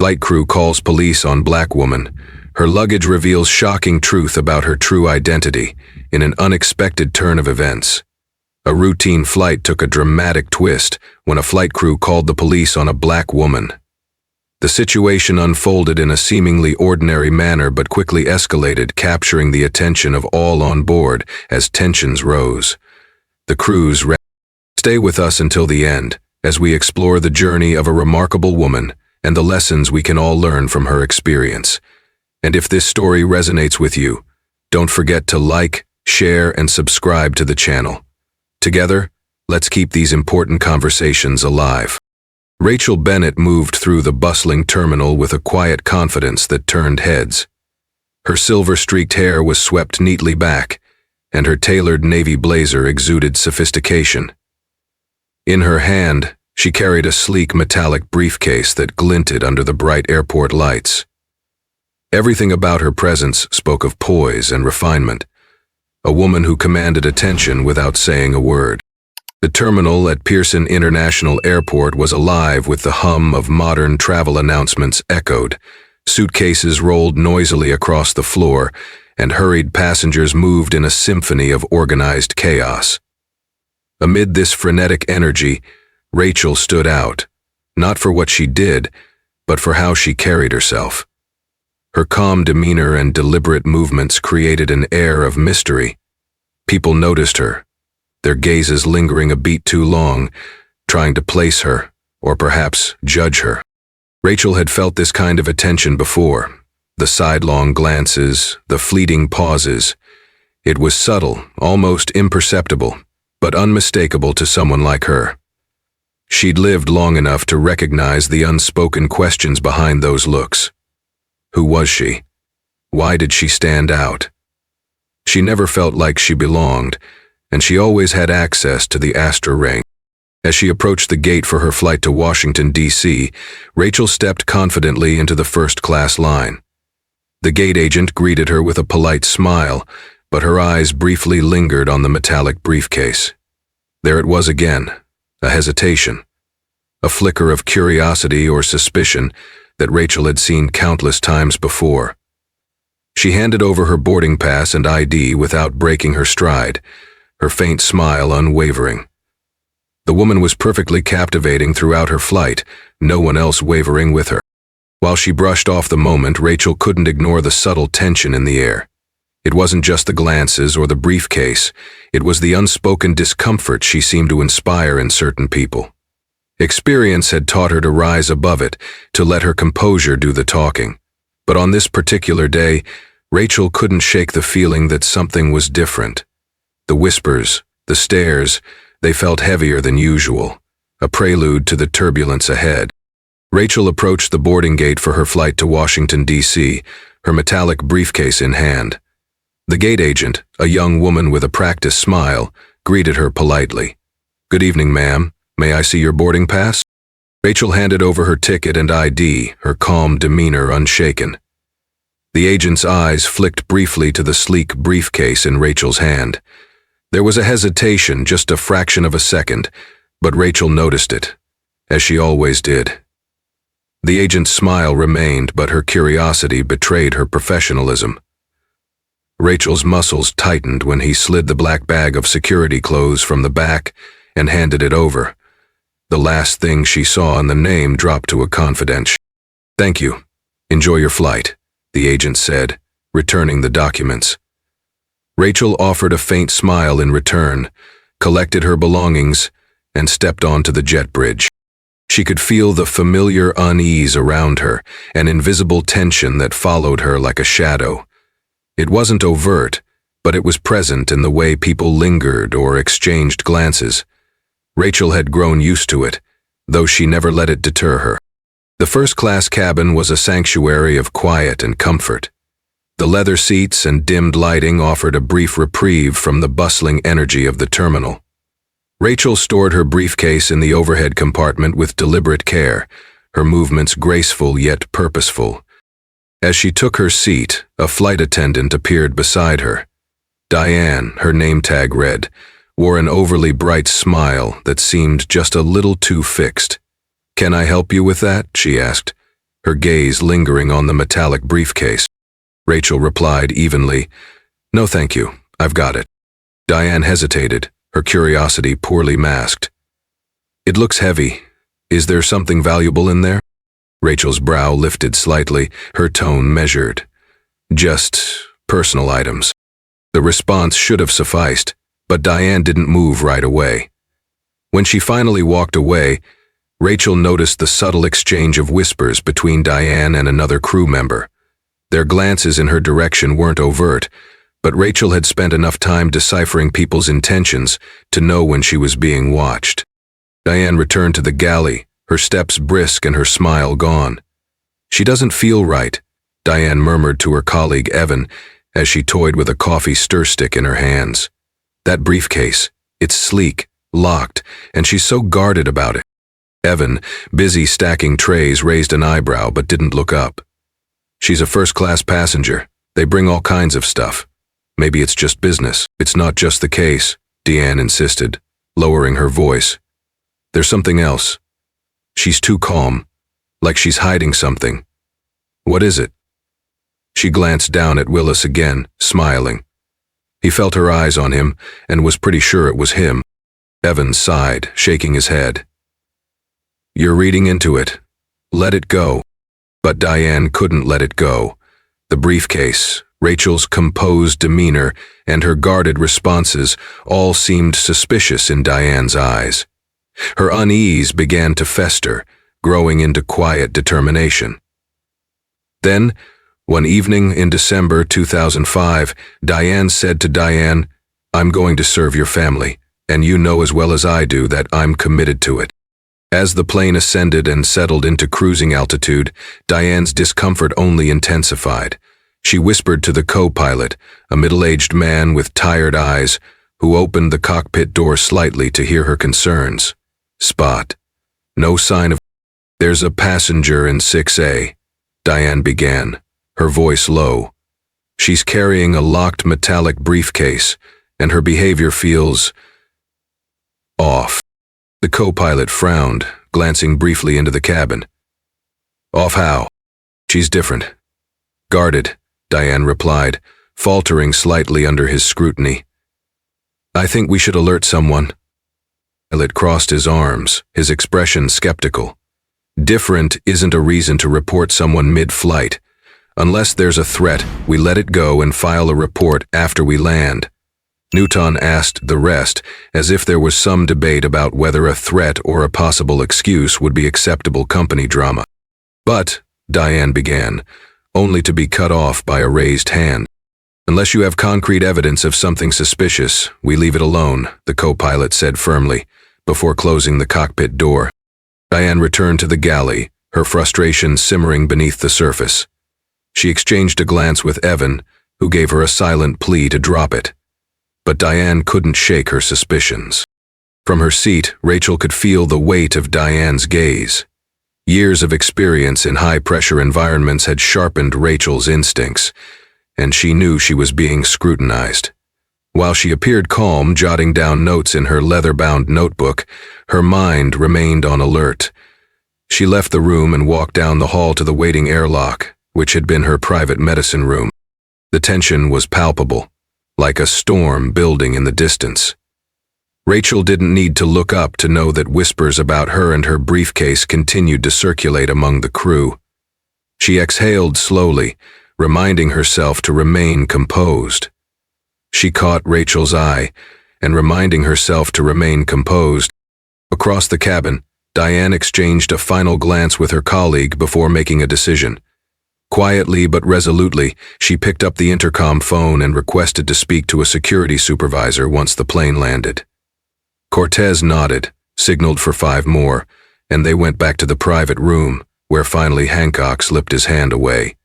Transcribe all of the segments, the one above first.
Flight crew calls police on black woman. Her luggage reveals shocking truth about her true identity in an unexpected turn of events. A routine flight took a dramatic twist when a flight crew called the police on a black woman. The situation unfolded in a seemingly ordinary manner but quickly escalated, capturing the attention of all on board as tensions rose. The crews stay with us until the end as we explore the journey of a remarkable woman and the lessons we can all learn from her experience. And if this story resonates with you, don't forget to like, share, and subscribe to the channel. Together, let's keep these important conversations alive. Rachel Bennett moved through the bustling terminal with a quiet confidence that turned heads. Her silver-streaked hair was swept neatly back, and her tailored navy blazer exuded sophistication. In her hand, she carried a sleek metallic briefcase that glinted under the bright airport lights. Everything about her presence spoke of poise and refinement, a woman who commanded attention without saying a word. The terminal at Pearson International Airport was alive with the hum of modern travel announcements echoed. Suitcases rolled noisily across the floor, and hurried passengers moved in a symphony of organized chaos. Amid this frenetic energy, Rachel stood out, not for what she did, but for how she carried herself. Her calm demeanor and deliberate movements created an air of mystery. People noticed her, their gazes lingering a beat too long, trying to place her, or perhaps judge her. Rachel had felt this kind of attention before, the sidelong glances, the fleeting pauses. It was subtle, almost imperceptible, but unmistakable to someone like her. She'd lived long enough to recognize the unspoken questions behind those looks. Who was she? Why did she stand out? She never felt like she belonged, and she always had access to the Astra ring. As she approached the gate for her flight to Washington, D.C., Rachel stepped confidently into the first-class line. The gate agent greeted her with a polite smile, but her eyes briefly lingered on the metallic briefcase. There it was again, a hesitation, a flicker of curiosity or suspicion that Rachel had seen countless times before. She handed over her boarding pass and ID without breaking her stride, her faint smile unwavering. The woman was perfectly captivating throughout her flight, no one else wavering with her. While she brushed off the moment, Rachel couldn't ignore the subtle tension in the air. It wasn't just the glances or the briefcase, it was the unspoken discomfort she seemed to inspire in certain people. Experience had taught her to rise above it, to let her composure do the talking. But on this particular day, Rachel couldn't shake the feeling that something was different. The whispers, the stares, they felt heavier than usual, a prelude to the turbulence ahead. Rachel approached the boarding gate for her flight to Washington, D.C., her metallic briefcase in hand. The gate agent, a young woman with a practiced smile, greeted her politely. "Good evening, ma'am. May I see your boarding pass?" Rachel handed over her ticket and ID, her calm demeanor unshaken. The agent's eyes flicked briefly to the sleek briefcase in Rachel's hand. There was a hesitation, just a fraction of a second, but Rachel noticed it, as she always did. The agent's smile remained, but her curiosity betrayed her professionalism. Rachel's muscles tightened when he slid the black bag of security clothes from the back and handed it over. The last thing she saw and the name dropped to a confidential. "Thank you. Enjoy your flight," the agent said, returning the documents. Rachel offered a faint smile in return, collected her belongings, and stepped onto the jet bridge. She could feel the familiar unease around her, an invisible tension that followed her like a shadow. It wasn't overt, but it was present in the way people lingered or exchanged glances. Rachel had grown used to it, though she never let it deter her. The first-class cabin was a sanctuary of quiet and comfort. The leather seats and dimmed lighting offered a brief reprieve from the bustling energy of the terminal. Rachel stored her briefcase in the overhead compartment with deliberate care, her movements graceful yet purposeful. As she took her seat, a flight attendant appeared beside her. Diane, her name tag read, wore an overly bright smile that seemed just a little too fixed. "Can I help you with that?" she asked. her gaze lingering on the metallic briefcase. Rachel replied evenly, "No thank you, I've got it." Diane hesitated, her curiosity poorly masked. "It looks heavy. Is there something valuable in there?" Rachel's brow lifted slightly, her tone measured. "Just personal items." The response should have sufficed, but Diane didn't move right away. When she finally walked away, Rachel noticed the subtle exchange of whispers between Diane and another crew member. Their glances in her direction weren't overt, but Rachel had spent enough time deciphering people's intentions to know when she was being watched. Diane returned to the galley, her steps brisk and her smile gone. "She doesn't feel right," Diane murmured to her colleague Evan as she toyed with a coffee stir stick in her hands. "That briefcase, it's sleek, locked, and she's so guarded about it." Evan, busy stacking trays, raised an eyebrow but didn't look up. "She's a first-class passenger. They bring all kinds of stuff. Maybe it's just business." "It's not just the case," Deanne insisted, lowering her voice. "There's something else. She's too calm, like she's hiding something." "What is it?" She glanced down at Willis again, smiling. He felt her eyes on him and was pretty sure it was him. Evan sighed, shaking his head. "You're reading into it. Let it go." But Diane couldn't let it go. The briefcase, Rachel's composed demeanor, and her guarded responses all seemed suspicious in Diane's eyes. Her unease began to fester, growing into quiet determination. Then, one evening in December 2005, Diane said to Diane, "I'm going to serve your family, and you know as well as I do that I'm committed to it." As the plane ascended and settled into cruising altitude, Diane's discomfort only intensified. She whispered to the co-pilot, a middle-aged man with tired eyes, who opened the cockpit door slightly to hear her concerns. "Spot. No sign of—" "There's a passenger in 6A, Diane began, her voice low. "She's carrying a locked metallic briefcase, and her behavior feels off." The co-pilot frowned, glancing briefly into the cabin. "Off how?" "She's different." "Guarded," Diane replied, faltering slightly under his scrutiny. "I think we should alert someone." The pilot crossed his arms, his expression skeptical. "Different isn't a reason to report someone mid-flight. Unless there's a threat, we let it go and file a report after we land." Newton asked the rest, as if there was some debate about whether a threat or a possible excuse would be acceptable company drama. "But," Diane began, only to be cut off by a raised hand. "Unless you have concrete evidence of something suspicious, we leave it alone," the co-pilot said firmly, before closing the cockpit door. Diane returned to the galley, her frustration simmering beneath the surface. She exchanged a glance with Evan, who gave her a silent plea to drop it. But Diane couldn't shake her suspicions. From her seat, Rachel could feel the weight of Diane's gaze. Years of experience in high-pressure environments had sharpened Rachel's instincts, and she knew she was being scrutinized. While she appeared calm, jotting down notes in her leather-bound notebook, her mind remained on alert. She left the room and walked down the hall to the waiting airlock, which had been her private medicine room. The tension was palpable, like a storm building in the distance. Rachel didn't need to look up to know that whispers about her and her briefcase continued to circulate among the crew. She exhaled slowly, reminding herself to remain composed. She caught Rachel's eye, and reminding herself to remain composed. Across the cabin, Diane exchanged a final glance with her colleague before making a decision. Quietly but resolutely, she picked up the intercom phone and requested to speak to a security supervisor once the plane landed. Cortez nodded, signaled for 5 more, and they went back to the private room, where finally Hancock slipped his hand away.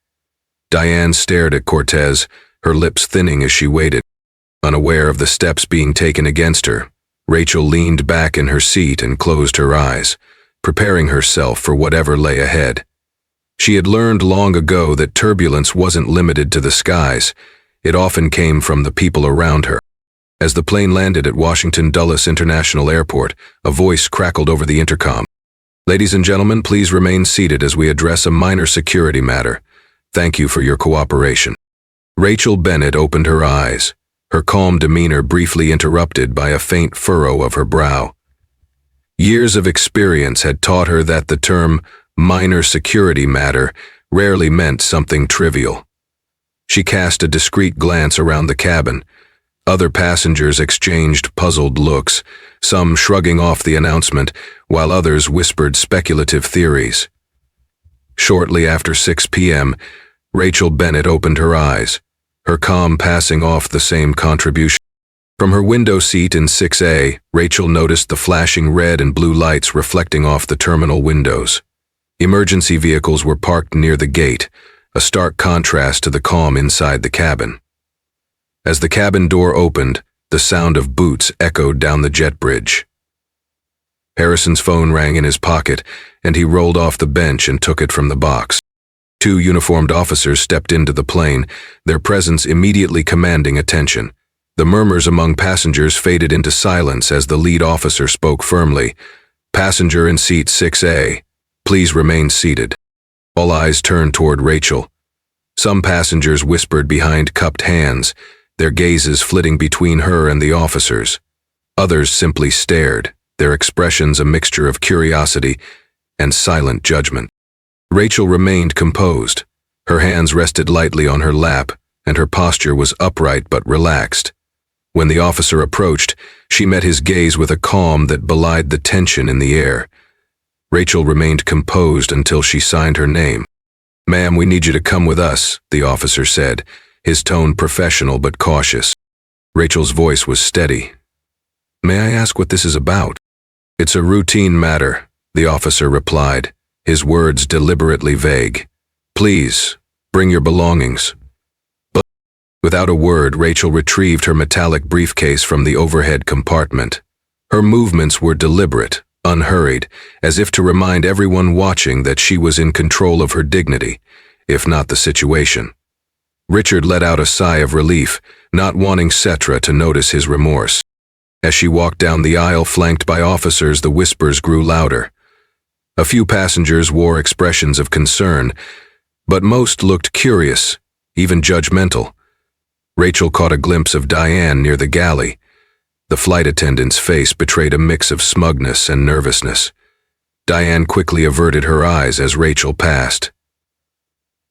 Diane stared at Cortez, her lips thinning as she waited. Unaware of the steps being taken against her, Rachel leaned back in her seat and closed her eyes, preparing herself for whatever lay ahead. She had learned long ago that turbulence wasn't limited to the skies. It often came from the people around her. As the plane landed at Washington Dulles International Airport, a voice crackled over the intercom. Ladies and gentlemen, please remain seated as we address a minor security matter. Thank you for your cooperation. Rachel Bennett opened her eyes, her calm demeanor briefly interrupted by a faint furrow of her brow. Years of experience had taught her that the term minor security matter rarely meant something trivial. She cast a discreet glance around the cabin. Other passengers exchanged puzzled looks, some shrugging off the announcement, while others whispered speculative theories. Shortly after 6 p.m., Rachel Bennett opened her eyes, her calm passing off the same contribution. From her window seat in 6A, Rachel noticed the flashing red and blue lights reflecting off the terminal windows. Emergency vehicles were parked near the gate, a stark contrast to the calm inside the cabin. As the cabin door opened, the sound of boots echoed down the jet bridge. Harrison's phone rang in his pocket, and he rolled off the bench and took it from the box. 2 uniformed officers stepped into the plane, their presence immediately commanding attention. The murmurs among passengers faded into silence as the lead officer spoke firmly. "Passenger in seat 6A, please remain seated." All eyes turned toward Rachel. Some passengers whispered behind cupped hands, their gazes flitting between her and the officers. Others simply stared, their expressions a mixture of curiosity and silent judgment. Rachel remained composed. Her hands rested lightly on her lap, and her posture was upright but relaxed. When the officer approached, she met his gaze with a calm that belied the tension in the air. Rachel remained composed until she signed her name. "Ma'am, we need you to come with us," the officer said, his tone professional but cautious. Rachel's voice was steady. "May I ask what this is about?" "It's a routine matter," the officer replied, his words deliberately vague. "Please, bring your belongings." But without a word, Rachel retrieved her metallic briefcase from the overhead compartment. Her movements were deliberate, unhurried, as if to remind everyone watching that she was in control of her dignity, if not the situation. Richard let out a sigh of relief, not wanting Cetra to notice his remorse. As she walked down the aisle flanked by officers, the whispers grew louder. A few passengers wore expressions of concern, but most looked curious, even judgmental. Rachel caught a glimpse of Diane near the galley. The flight attendant's face betrayed a mix of smugness and nervousness. Diane quickly averted her eyes as Rachel passed.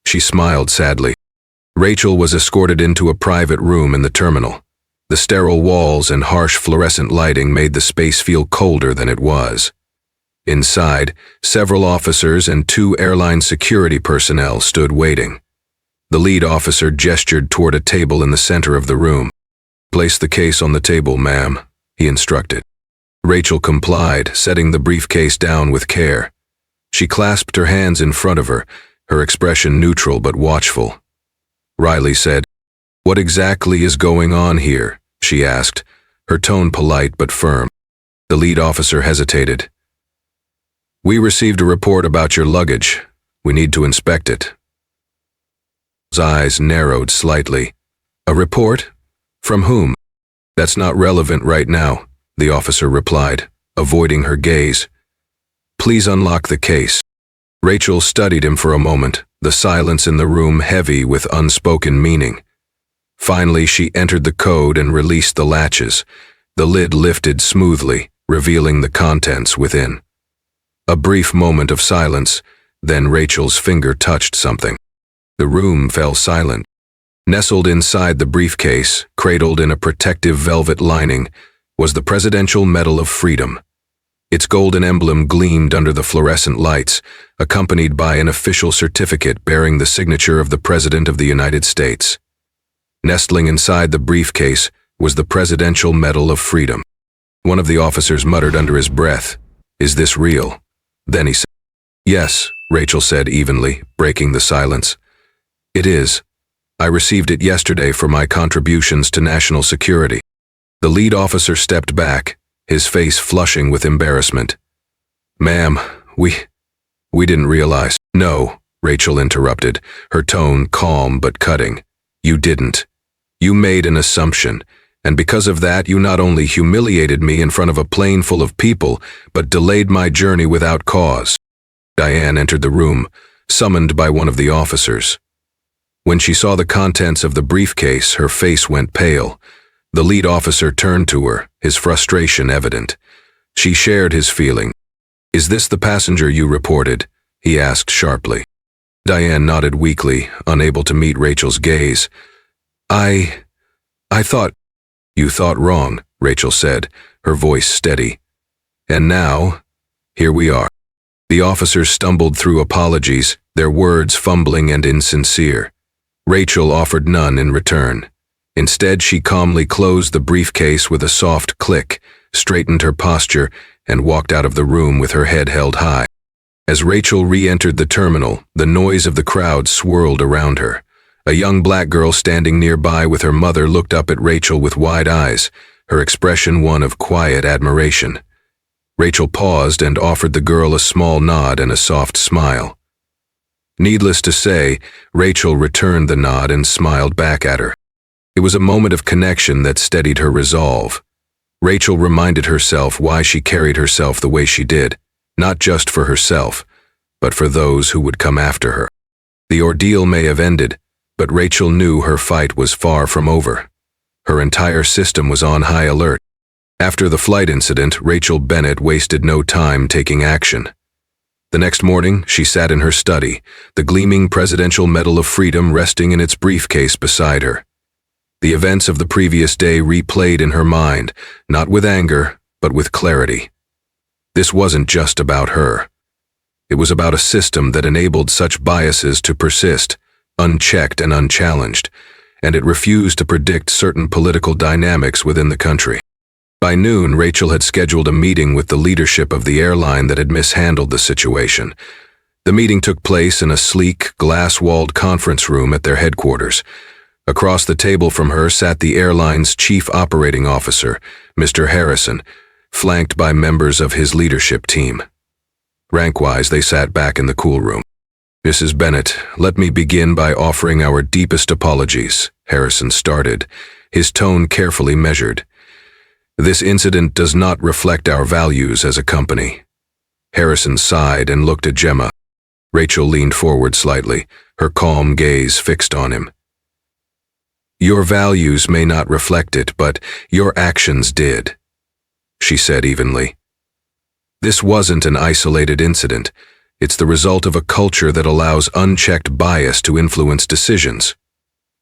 She smiled sadly. Rachel was escorted into a private room in the terminal. The sterile walls and harsh fluorescent lighting made the space feel colder than it was. Inside, several officers and 2 airline security personnel stood waiting. The lead officer gestured toward a table in the center of the room. "Place the case on the table, ma'am," he instructed. Rachel complied, setting the briefcase down with care. She clasped her hands in front of her, her expression neutral but watchful. Riley said, "What exactly is going on here?" she asked, her tone polite but firm. The lead officer hesitated. "We received a report about your luggage. We need to inspect it." His eyes narrowed slightly. "A report? From whom?" "That's not relevant right now," the officer replied, avoiding her gaze. "Please unlock the case." Rachel studied him for a moment, the silence in the room heavy with unspoken meaning. Finally, she entered the code and released the latches. The lid lifted smoothly, revealing the contents within. A brief moment of silence, then Rachel's finger touched something. The room fell silent. Nestled inside the briefcase, cradled in a protective velvet lining, was the Presidential Medal of Freedom. Its golden emblem gleamed under the fluorescent lights, accompanied by an official certificate bearing the signature of the President of the United States. Nestling inside the briefcase was the Presidential Medal of Freedom. One of the officers muttered under his breath, "Is this real?" Then he said, "Yes," Rachel said evenly, breaking the silence. "It is. I received it yesterday for my contributions to national security." The lead officer stepped back, his face flushing with embarrassment. "Ma'am, we didn't realize." "No," Rachel interrupted, her tone calm but cutting. "You didn't. You made an assumption. And because of that, you not only humiliated me in front of a plane full of people, but delayed my journey without cause." Diane entered the room, summoned by one of the officers. When she saw the contents of the briefcase, her face went pale. The lead officer turned to her, his frustration evident. She shared his feeling. "Is this the passenger you reported?" he asked sharply. Diane nodded weakly, unable to meet Rachel's gaze. I thought—" "You thought wrong," Rachel said, her voice steady. "And now, here we are." The officers stumbled through apologies, their words fumbling and insincere. Rachel offered none in return. Instead, she calmly closed the briefcase with a soft click, straightened her posture, and walked out of the room with her head held high. As Rachel re-entered the terminal, the noise of the crowd swirled around her. A young black girl standing nearby with her mother looked up at Rachel with wide eyes, her expression one of quiet admiration. Rachel paused and offered the girl a small nod and a soft smile. Needless to say, Rachel returned the nod and smiled back at her. It was a moment of connection that steadied her resolve. Rachel reminded herself why she carried herself the way she did, not just for herself, but for those who would come after her. The ordeal may have ended, but Rachel knew her fight was far from over. Her entire system was on high alert. After the flight incident, Rachel Bennett wasted no time taking action. The next morning, she sat in her study, the gleaming Presidential Medal of Freedom resting in its briefcase beside her. The events of the previous day replayed in her mind, not with anger, but with clarity. This wasn't just about her. It was about a system that enabled such biases to persist, unchecked and unchallenged, and it refused to predict certain political dynamics within the country. By noon, Rachel had scheduled a meeting with the leadership of the airline that had mishandled the situation. The meeting took place in a sleek, glass-walled conference room at their headquarters. Across the table from her sat the airline's chief operating officer, Mr. Harrison, flanked by members of his leadership team. Rank-wise, they sat back in the cool room. "Mrs. Bennett, let me begin by offering our deepest apologies," Harrison started, his tone carefully measured. "This incident does not reflect our values as a company." Harrison sighed and looked at Gemma. Rachel leaned forward slightly, her calm gaze fixed on him. "Your values may not reflect it, but your actions did," she said evenly. "This wasn't an isolated incident. It's the result of a culture that allows unchecked bias to influence decisions.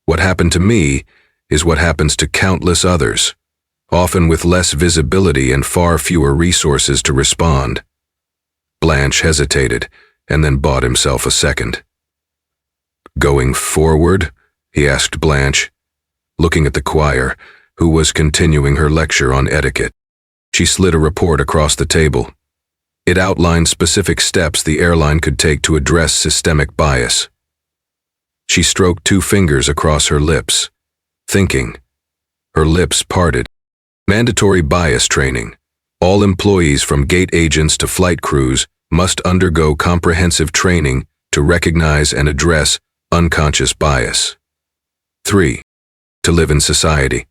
What happened to me is what happens to countless others, often with less visibility and far fewer resources to respond." Blanche hesitated, and then bought himself a second. "Going forward?" he asked Blanche, looking at the choir, who was continuing her lecture on etiquette. She slid a report across the table. It outlined specific steps the airline could take to address systemic bias. She stroked 2 fingers across her lips, thinking. Her lips parted. Mandatory bias training. All employees from gate agents to flight crews must undergo comprehensive training to recognize and address unconscious bias. 3. To live in society.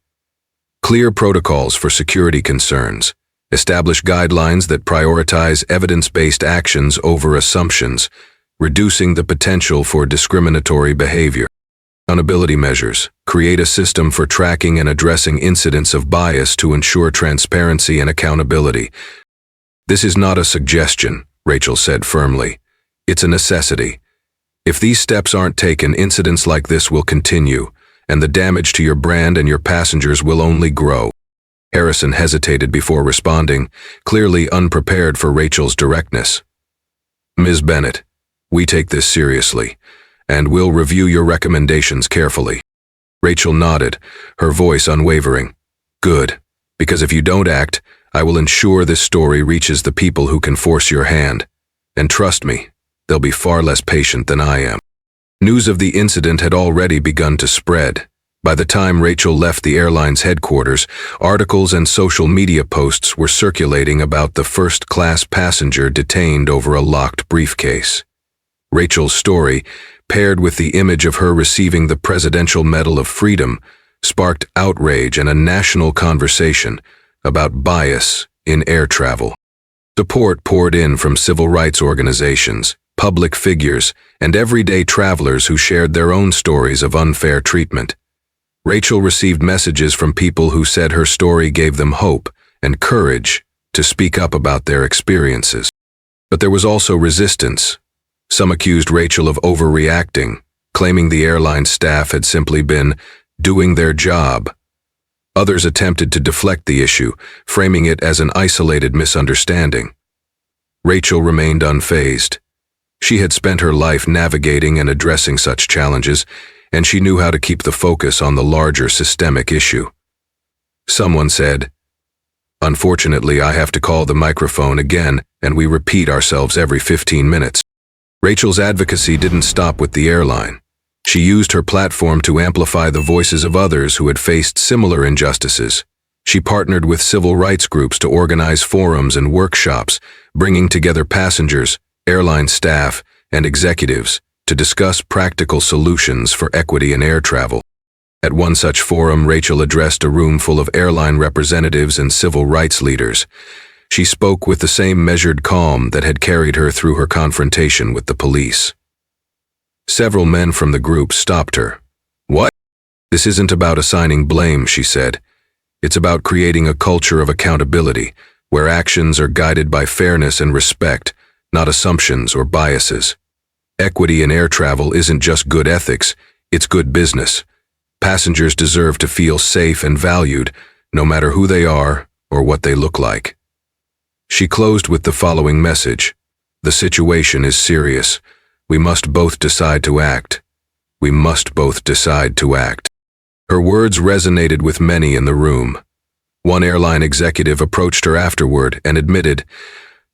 Clear protocols for security concerns. Establish guidelines that prioritize evidence-based actions over assumptions, reducing the potential for discriminatory behavior. Accountability measures. Create a system for tracking and addressing incidents of bias to ensure transparency and accountability. "This is not a suggestion," Rachel said firmly. "It's a necessity. If these steps aren't taken, incidents like this will continue, and the damage to your brand and your passengers will only grow." Harrison hesitated before responding, clearly unprepared for Rachel's directness. "Ms. Bennett, we take this seriously, and we'll review your recommendations carefully." Rachel nodded, her voice unwavering. "Good, because if you don't act, I will ensure this story reaches the people who can force your hand. And trust me, they'll be far less patient than I am." News of the incident had already begun to spread. By the time Rachel left the airline's headquarters, articles and social media posts were circulating about the first-class passenger detained over a locked briefcase. Rachel's story, paired with the image of her receiving the Presidential Medal of Freedom, sparked outrage and a national conversation about bias in air travel. Support poured in from civil rights organizations, public figures, and everyday travelers who shared their own stories of unfair treatment. Rachel received messages from people who said her story gave them hope and courage to speak up about their experiences. But there was also resistance. Some accused Rachel of overreacting, claiming the airline staff had simply been doing their job. Others attempted to deflect the issue, framing it as an isolated misunderstanding. Rachel remained unfazed. She had spent her life navigating and addressing such challenges, and she knew how to keep the focus on the larger systemic issue. Someone said, "Unfortunately, I have to call the microphone again, and we repeat ourselves every 15 minutes. Rachel's advocacy didn't stop with the airline. She used her platform to amplify the voices of others who had faced similar injustices. She partnered with civil rights groups to organize forums and workshops, bringing together passengers, airline staff, and executives to discuss practical solutions for equity in air travel. At one such forum, Rachel addressed a room full of airline representatives and civil rights leaders. She spoke with the same measured calm that had carried her through her confrontation with the police. Several men from the group stopped her. "What? This isn't about assigning blame," she said. "It's about creating a culture of accountability, where actions are guided by fairness and respect, not assumptions or biases. Equity in air travel isn't just good ethics, it's good business. Passengers deserve to feel safe and valued, no matter who they are or what they look like." She closed with the following message: "The situation is serious. We must both decide to act. We must both decide to act." Her words resonated with many in the room. One airline executive approached her afterward and admitted,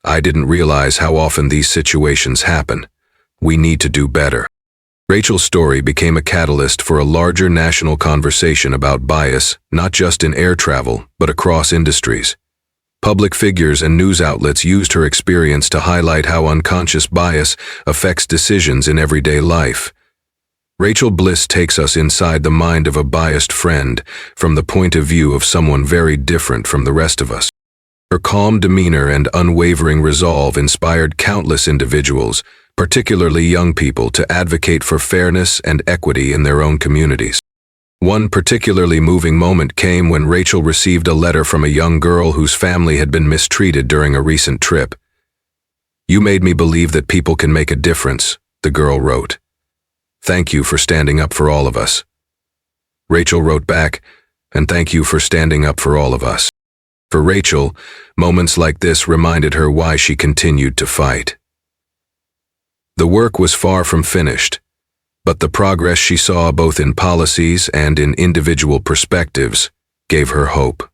"I didn't realize how often these situations happen. We need to do better." Rachel's story became a catalyst for a larger national conversation about bias, not just in air travel, but across industries. Public figures and news outlets used her experience to highlight how unconscious bias affects decisions in everyday life. Rachel Bliss takes us inside the mind of a biased friend, from the point of view of someone very different from the rest of us. Her calm demeanor and unwavering resolve inspired countless individuals, particularly young people, to advocate for fairness and equity in their own communities. One particularly moving moment came when Rachel received a letter from a young girl whose family had been mistreated during a recent trip. "You made me believe that people can make a difference," the girl wrote. "Thank you for standing up for all of us." Rachel wrote back, "And thank you for standing up for all of us." For Rachel, moments like this reminded her why she continued to fight. The work was far from finished, but the progress she saw both in policies and in individual perspectives gave her hope.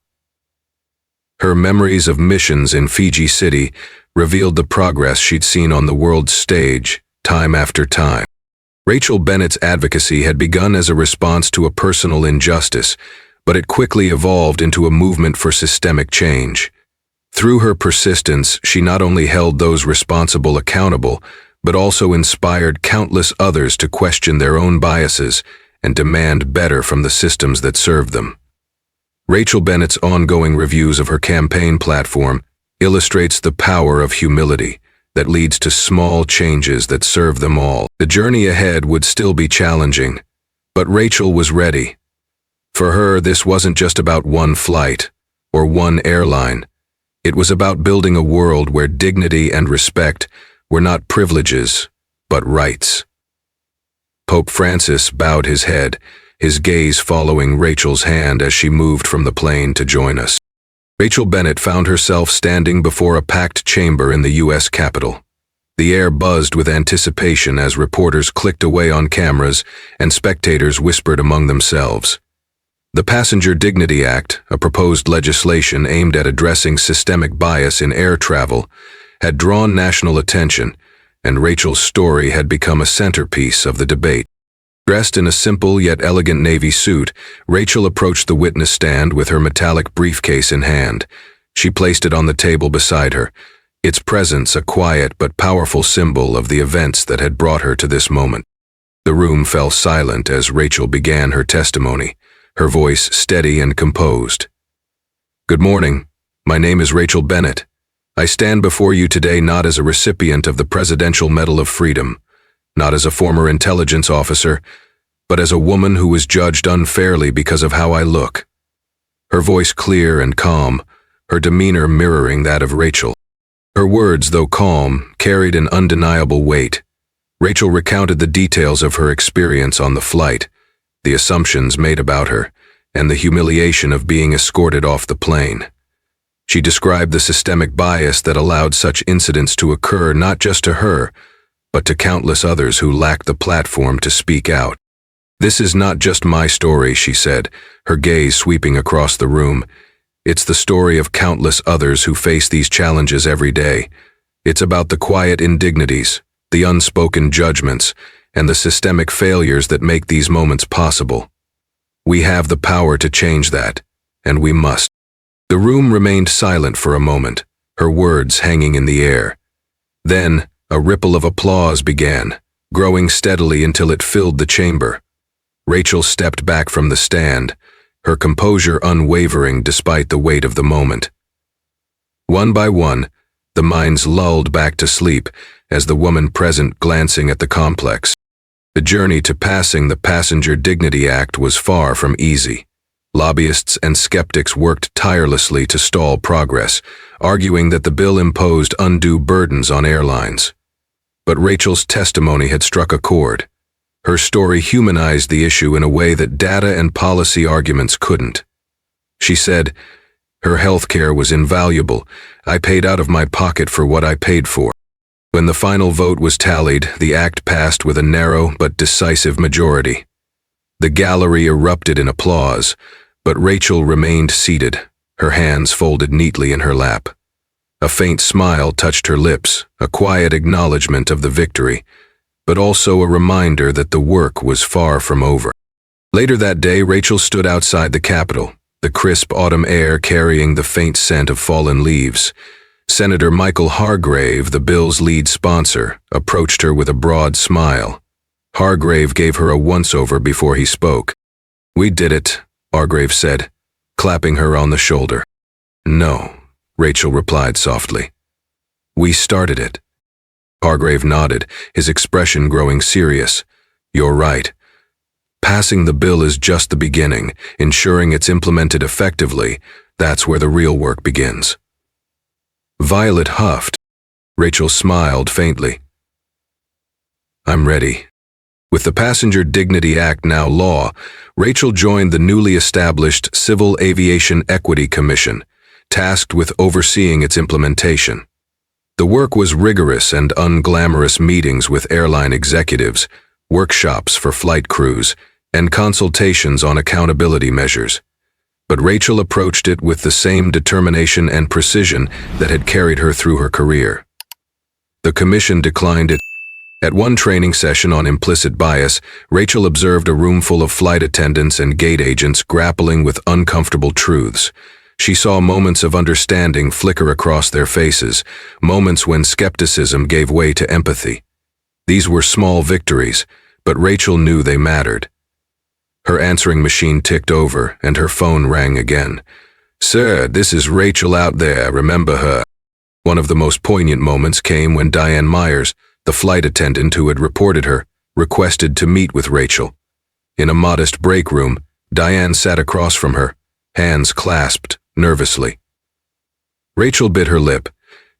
Her memories of missions in Fiji City revealed the progress she'd seen on the world's stage time after time. Rachel Bennett's advocacy had begun as a response to a personal injustice, but it quickly evolved into a movement for systemic change. Through her persistence, she not only held those responsible accountable, but also inspired countless others to question their own biases and demand better from the systems that serve them. Rachel Bennett's ongoing reviews of her campaign platform illustrates the power of humility that leads to small changes that serve them all. The journey ahead would still be challenging, but Rachel was ready. For her, this wasn't just about one flight or one airline. It was about building a world where dignity and respect were not privileges, but rights. Pope Francis bowed his head, his gaze following Rachel's hand as she moved from the plane to join us. Rachel Bennett found herself standing before a packed chamber in the U.S. Capitol. The air buzzed with anticipation as reporters clicked away on cameras and spectators whispered among themselves. The Passenger Dignity Act, a proposed legislation aimed at addressing systemic bias in air travel, had drawn national attention, and Rachel's story had become a centerpiece of the debate. Dressed in a simple yet elegant navy suit, Rachel approached the witness stand with her metallic briefcase in hand. She placed it on the table beside her, its presence a quiet but powerful symbol of the events that had brought her to this moment. The room fell silent as Rachel began her testimony, her voice steady and composed. "Good morning. My name is Rachel Bennett. I stand before you today not as a recipient of the Presidential Medal of Freedom, not as a former intelligence officer, but as a woman who was judged unfairly because of how I look." Her voice clear and calm, her demeanor mirroring that of Rachel. Her words, though calm, carried an undeniable weight. Rachel recounted the details of her experience on the flight, the assumptions made about her, and the humiliation of being escorted off the plane. She described the systemic bias that allowed such incidents to occur not just to her, but to countless others who lacked the platform to speak out. "This is not just my story," she said, her gaze sweeping across the room. "It's the story of countless others who face these challenges every day. It's about the quiet indignities, the unspoken judgments, and the systemic failures that make these moments possible. We have the power to change that, and we must." The room remained silent for a moment, her words hanging in the air. Then, a ripple of applause began, growing steadily until it filled the chamber. Rachel stepped back from the stand, her composure unwavering despite the weight of the moment. One by one, the minds lulled back to sleep as the woman present glancing at the complex. The journey to passing the Passenger Dignity Act was far from easy. Lobbyists and skeptics worked tirelessly to stall progress, arguing that the bill imposed undue burdens on airlines. But Rachel's testimony had struck a chord. Her story humanized the issue in a way that data and policy arguments couldn't. She said, "Her health care was invaluable. I paid out of my pocket for what I paid for." When the final vote was tallied, the act passed with a narrow but decisive majority. The gallery erupted in applause, but Rachel remained seated, her hands folded neatly in her lap. A faint smile touched her lips, a quiet acknowledgement of the victory, but also a reminder that the work was far from over. Later that day, Rachel stood outside the Capitol, the crisp autumn air carrying the faint scent of fallen leaves. Senator Michael Hargrave, the bill's lead sponsor, approached her with a broad smile. Hargrave gave her a once-over before he spoke. "We did it," Hargrave said, clapping her on the shoulder. "No," Rachel replied softly. "We started it." Hargrave nodded, his expression growing serious. "You're right. Passing the bill is just the beginning. Ensuring it's implemented effectively, that's where the real work begins." Violet huffed. Rachel smiled faintly. "I'm ready." With the Passenger Dignity Act now law, Rachel joined the newly established Civil Aviation Equity Commission, tasked with overseeing its implementation. The work was rigorous and unglamorous meetings with airline executives, workshops for flight crews, and consultations on accountability measures. But Rachel approached it with the same determination and precision that had carried her through her career. The commission declined it. At one training session on implicit bias, Rachel observed a room full of flight attendants and gate agents grappling with uncomfortable truths. She saw moments of understanding flicker across their faces, moments when skepticism gave way to empathy. These were small victories, but Rachel knew they mattered. Her answering machine ticked over, and her phone rang again. "Sir, this is Rachel out there, remember her?" One of the most poignant moments came when Diane Myers, the flight attendant who had reported her, requested to meet with Rachel. In a modest break room, Diane sat across from her, hands clasped nervously. Rachel bit her lip.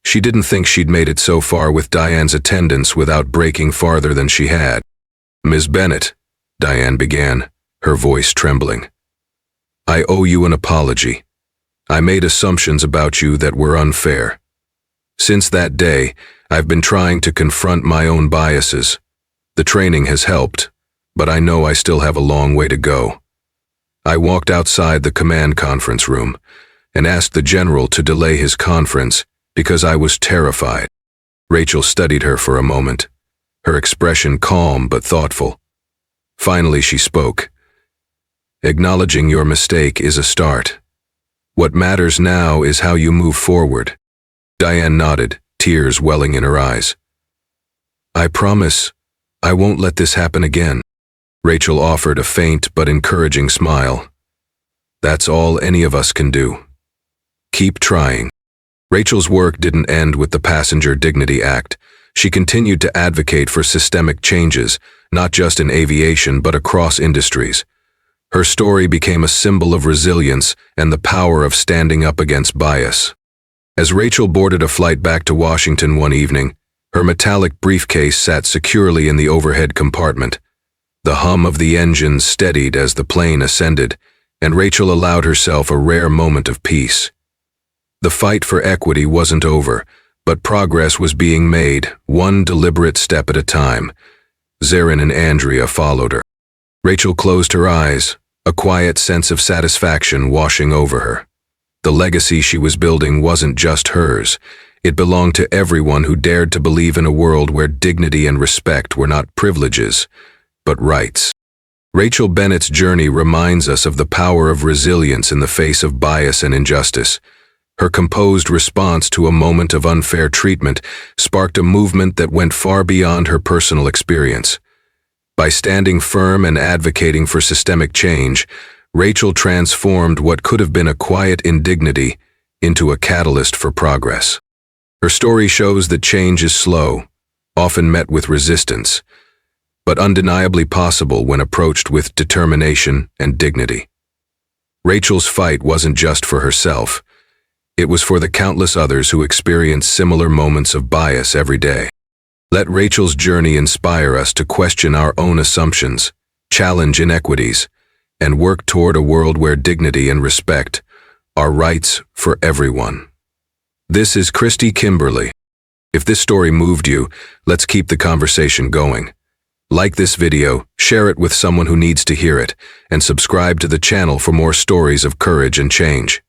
She didn't think she'd made it so far with Diane's attendance without breaking farther than she had. "Ms. Bennett," Diane began, her voice trembling. "I owe you an apology. I made assumptions about you that were unfair. Since that day, I've been trying to confront my own biases. The training has helped, but I know I still have a long way to go." I walked outside the command conference room and asked the general to delay his conference because I was terrified. Rachel studied her for a moment, her expression calm but thoughtful. Finally, she spoke. "Acknowledging your mistake is a start. What matters now is how you move forward." Diane nodded, tears welling in her eyes. "I promise I won't let this happen again." Rachel offered a faint but encouraging smile. That's all any of us can do. Keep trying. Rachel's work didn't end with the Passenger Dignity Act. She continued to advocate for systemic changes, not just in aviation but across industries. Her story became a symbol of resilience and the power of standing up against bias. As Rachel boarded a flight back to Washington one evening, her metallic briefcase sat securely in the overhead compartment. The hum of the engines steadied as the plane ascended, and Rachel allowed herself a rare moment of peace. The fight for equity wasn't over, but progress was being made, one deliberate step at a time. Zarin and Andrea followed her. Rachel closed her eyes, a quiet sense of satisfaction washing over her. The legacy she was building wasn't just hers. It belonged to everyone who dared to believe in a world where dignity and respect were not privileges, but rights. Rachel Bennett's journey reminds us of the power of resilience in the face of bias and injustice. Her composed response to a moment of unfair treatment sparked a movement that went far beyond her personal experience. By standing firm and advocating for systemic change, Rachel transformed what could have been a quiet indignity into a catalyst for progress. Her story shows that change is slow, often met with resistance, but undeniably possible when approached with determination and dignity. Rachel's fight wasn't just for herself. It was for the countless others who experience similar moments of bias every day. Let Rachel's journey inspire us to question our own assumptions, challenge inequities, and work toward a world where dignity and respect are rights for everyone. This is Christy Kimberly. If this story moved you, let's keep the conversation going. Like this video, share it with someone who needs to hear it, and subscribe to the channel for more stories of courage and change.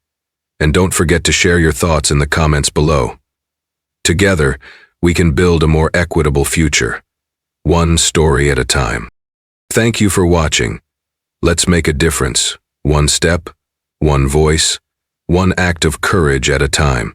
And don't forget to share your thoughts in the comments below. Together, we can build a more equitable future, one story at a time. Thank you for watching. Let's make a difference, one step, one voice, one act of courage at a time.